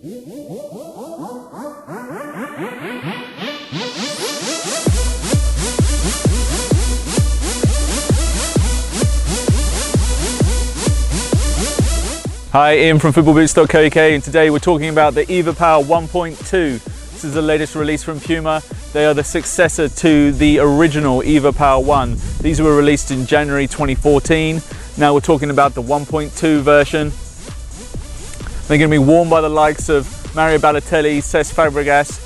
Hi, Ian from footballboots.co.uk, and today we're talking about the evoPOWER 1.2. This is the latest release from Puma. They are the successor to the original evoPOWER 1. These were released in January 2014. Now we're talking about the 1.2 version. They're going to be worn by the likes of Mario Balotelli, Cesc, Fabregas,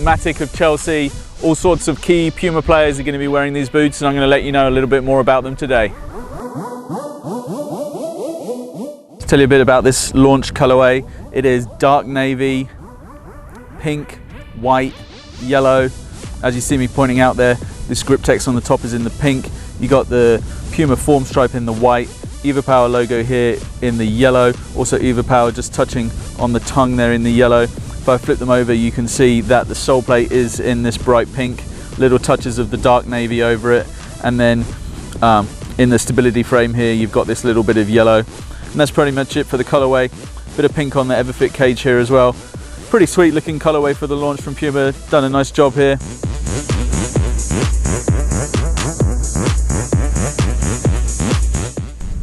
Matic of Chelsea. All sorts of key Puma players are going to be wearing these boots, and I'm going to let you know a little bit more about them today. Tell you a bit about this launch colorway. It is dark navy, pink, white, yellow. As you see me pointing out there, this GripTex on the top is in the pink. You got the Puma form stripe in the white, evoPOWER logo here in the yellow, also evoPOWER just touching on the tongue there in the yellow. If I flip them over, you can see that the sole plate is in this bright pink, little touches of the dark navy over it, and then in the stability frame here you've got this little bit of yellow. And that's pretty much it for the colorway. Bit of pink on the everit cage here as well. Pretty sweet looking colorway for the launch from Puma. Done a nice job here.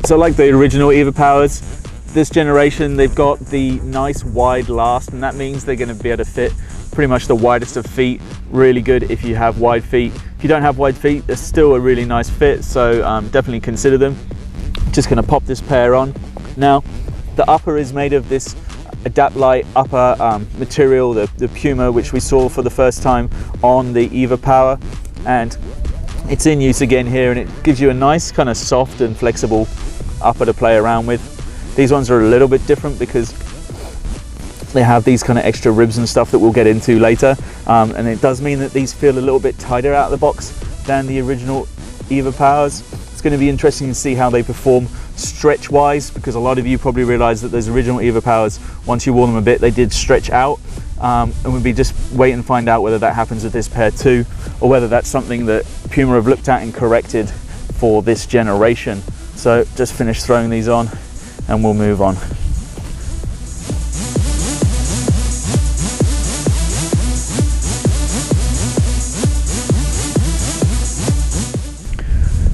So like the original evoPOWERs, this generation they've got the nice wide last, and that means they're going to be able to fit pretty much the widest of feet. Really good if you have wide feet. If you don't have wide feet, they're still a really nice fit, so definitely consider them. Just going to pop this pair on. Now, the upper is made of this AdapLite upper material, the Puma, which we saw for the first time on the evoPOWER, and it's in use again here, and it gives you a nice kind of soft and flexible upper to play around with. These ones are a little bit different because they have these kind of extra ribs and stuff that we'll get into later, and it does mean that these feel a little bit tighter out of the box than the original evoPOWERs. It's going to be interesting to see how they perform stretch wise, because a lot of you probably realize that those original evoPOWERs, once you wore them a bit, they did stretch out, and we'll be just wait and find out whether that happens with this pair too, or whether that's something that Puma have looked at and corrected for this generation. So just finish throwing these on and we'll move on.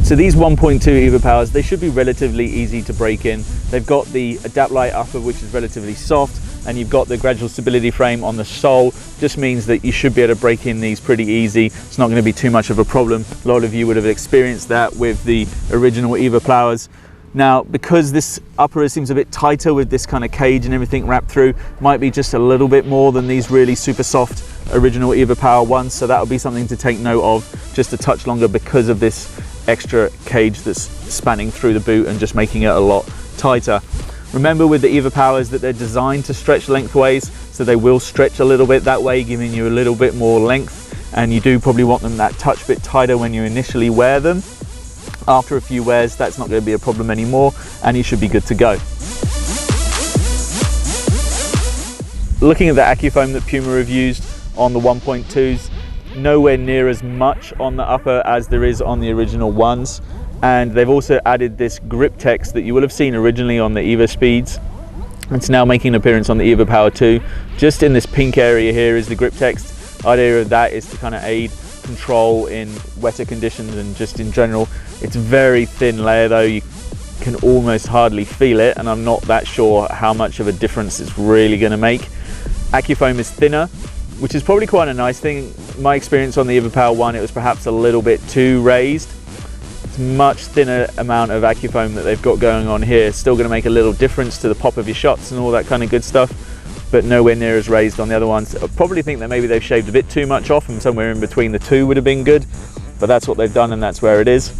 So these 1.2 evoPOWERs, they should be relatively easy to break in. They've got the AdapLite upper, which is relatively soft, and you've got the gradual stability frame on the sole. Just means that you should be able to break in these pretty easy. It's not going to be too much of a problem. A lot of you would have experienced that with the original evoPOWERs. Now, because this upper seems a bit tighter with this kind of cage and everything wrapped through, might be just a little bit more than these really super soft original evoPOWER ones. So that'll be something to take note of, just a touch longer because of this extra cage that's spanning through the boot and just making it a lot tighter. Remember with the evoPOWERs that they're designed to stretch lengthways, so they will stretch a little bit that way, giving you a little bit more length, and you do probably want them that touch bit tighter when you initially wear them. After a few wears, that's not going to be a problem anymore, and you should be good to go. Looking at the AccuFoam that Puma have used on the 1.2s, nowhere near as much on the upper as there is on the original ones, and they've also added this GripTex that you will have seen originally on the evoSpeeds. It's now making an appearance on the evoPOWER 2. Just in this pink area here is the GripTex. The idea of that is to kind of aid control in wetter conditions and just in general. It's a very thin layer though, you can almost hardly feel it, and I'm not that sure how much of a difference it's really going to make. AccuFoam is thinner, which is probably quite a nice thing. My experience on the evoPOWER 1, it was perhaps a little bit too raised. It's much thinner amount of AccuFoam that they've got going on here. It's still going to make a little difference to the pop of your shots and all that kind of good stuff, but nowhere near as raised on the other ones. I probably think that maybe they've shaved a bit too much off, and somewhere in between the two would have been good, but that's what they've done and that's where it is.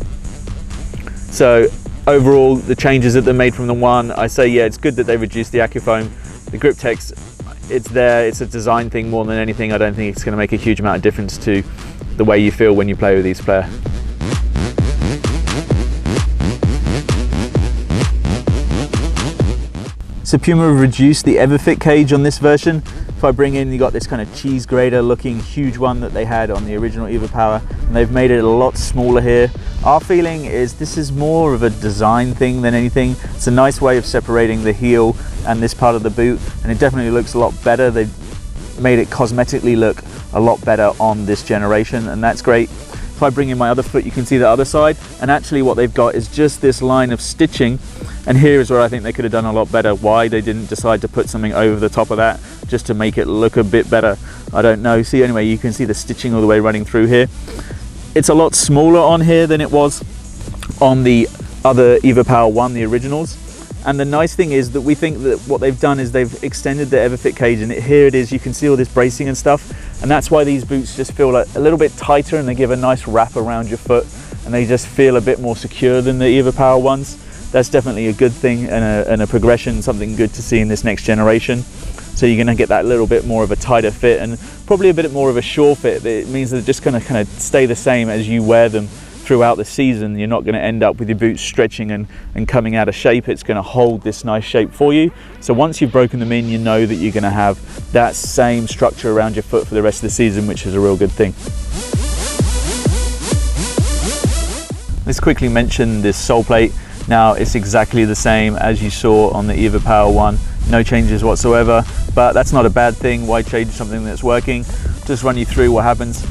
So overall, the changes that they made from the one, I say yeah, it's good that they reduced the AccuFoam. The GripTex, it's there, it's a design thing more than anything. I don't think it's going to make a huge amount of difference to the way you feel when you play with these players. So Puma have reduced the everit cage on this version. If I bring in, you got this kind of cheese grater looking huge one that they had on the original evoPOWER, and they've made it a lot smaller here. Our feeling is this is more of a design thing than anything. It's a nice way of separating the heel and this part of the boot, and it definitely looks a lot better. They've made it cosmetically look a lot better on this generation, and that's great. If I bring in my other foot, you can see the other side, and actually what they've got is just this line of stitching, and here is where I think they could have done a lot better. Why they didn't decide to put something over the top of that just to make it look a bit better, I don't know. See, anyway, you can see the stitching all the way running through here. It's a lot smaller on here than it was on the other evoPOWER 1, the originals. And the nice thing is that we think that what they've done is they've extended the EverFit cage, and here it is, you can see all this bracing and stuff, and that's why these boots just feel like a little bit tighter, and they give a nice wrap around your foot, and they just feel a bit more secure than the evoPOWER ones. That's definitely a good thing and a progression, something good to see in this next generation. So you're going to get that little bit more of a tighter fit and probably a bit more of a sure fit. It means they're just going to kind of stay the same as you wear them throughout the season. You're not going to end up with your boots stretching and coming out of shape. It's going to hold this nice shape for you. So once you've broken them in, you know that you're going to have that same structure around your foot for the rest of the season, which is a real good thing. Let's quickly mention this Soleplate. Now it's exactly the same as you saw on the evoPOWER 1. No changes whatsoever, but that's not a bad thing. Why change something that's working? Just run you through what happens.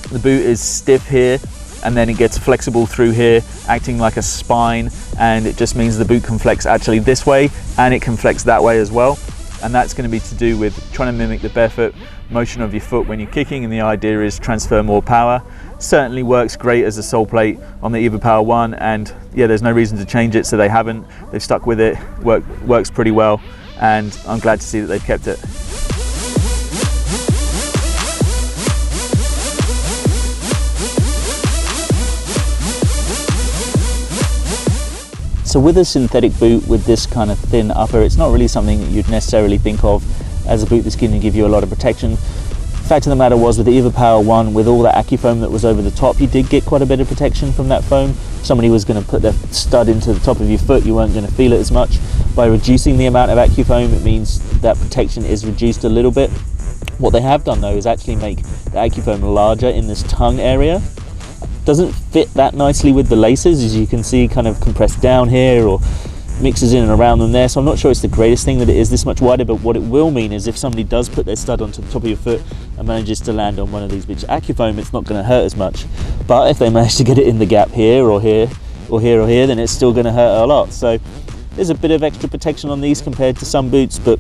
The boot is stiff here, and then it gets flexible through here, acting like a spine, and it just means the boot can flex actually this way, and it can flex that way as well. And that's going to be to do with trying to mimic the barefoot motion of your foot when you're kicking, and the idea is transfer more power. Certainly works great as a Soleplate on the evoPOWER 1, and yeah, there's no reason to change it, so they haven't. They've stuck with it. Works pretty well, and I'm glad to see that they've kept it. So with a synthetic boot with this kind of thin upper, it's not really something that you'd necessarily think of as a boot that's going to give you a lot of protection. Fact of the matter was, with the evoPOWER 1, with all the AccuFoam that was over the top, you did get quite a bit of protection from that foam. If somebody was going to put their stud into the top of your foot, you weren't going to feel it as much. By reducing the amount of AccuFoam, it means that protection is reduced a little bit. What they have done though is actually make the AccuFoam larger in this tongue area. Doesn't fit that nicely with the laces, as you can see, kind of compressed down here or mixes in and around them there. So I'm not sure it's the greatest thing that it is this much wider, but what it will mean is if somebody does put their stud onto the top of your foot and manages to land on one of these bits of AccuFoam, it's not going to hurt as much. But if they manage to get it in the gap here or here or here or here, then it's still going to hurt a lot. So there's a bit of extra protection on these compared to some boots, but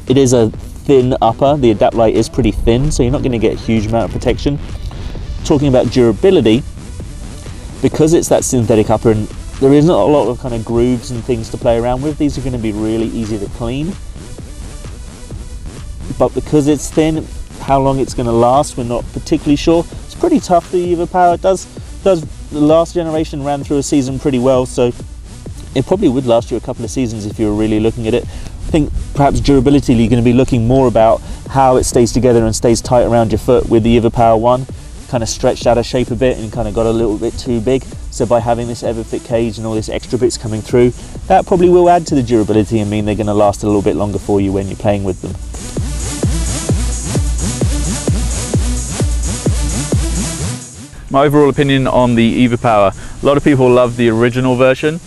it is a thin upper. The AdapLite is pretty thin, so you're not going to get a huge amount of protection. Talking about durability, because it's that synthetic upper and there isn't a lot of kind of grooves and things to play around with, these are going to be really easy to clean. But because it's thin, how long it's going to last, we're not particularly sure. It's pretty tough, the evoPOWER. The last generation ran through a season pretty well, so it probably would last you a couple of seasons if you were really looking at it. I think perhaps durability, you're going to be looking more about how it stays together and stays tight around your foot with the evoPOWER 1. Kind of stretched out of shape a bit and kind of got a little bit too big. So by having this EverFit cage and all these extra bits coming through, that probably will add to the durability and mean they're going to last a little bit longer for you when you're playing with them. My overall opinion on the evoPOWER, a lot of people love the original version.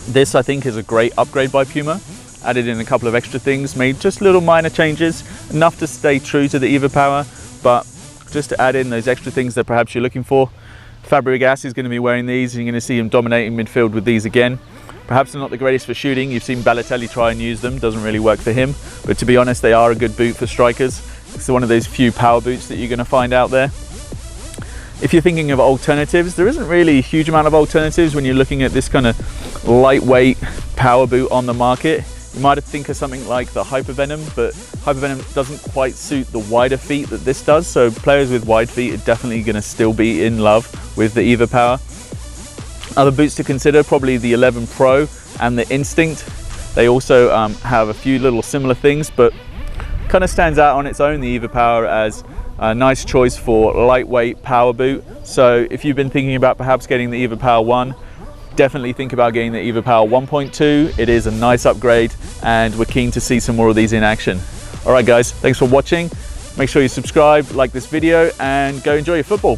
This I think is a great upgrade by Puma. Added in a couple of extra things, made just little minor changes, enough to stay true to the evoPOWER, but just to add in those extra things that perhaps you're looking for. Fabregas is going to be wearing these, and you're going to see him dominating midfield with these again. Perhaps they're not the greatest for shooting. You've seen Balotelli try and use them, doesn't really work for him, but to be honest, they are a good boot for strikers. It's one of those few power boots that you're going to find out there. If you're thinking of alternatives, there isn't really a huge amount of alternatives when you're looking at this kind of lightweight power boot on the market. You might think of something like the Hypervenom, but Hypervenom doesn't quite suit the wider feet that this does, so players with wide feet are definitely going to still be in love with the evoPOWER. Other boots to consider, probably the 11 Pro and the Instinct. They also have a few little similar things, but kind of stands out on its own, the evoPOWER, as a nice choice for lightweight power boot. So if you've been thinking about perhaps getting the evoPOWER 1, definitely think about getting the evoPOWER 1.2. It is a nice upgrade, and we're keen to see some more of these in action. All right guys, thanks for watching. Make sure you subscribe, like this video, and go enjoy your football.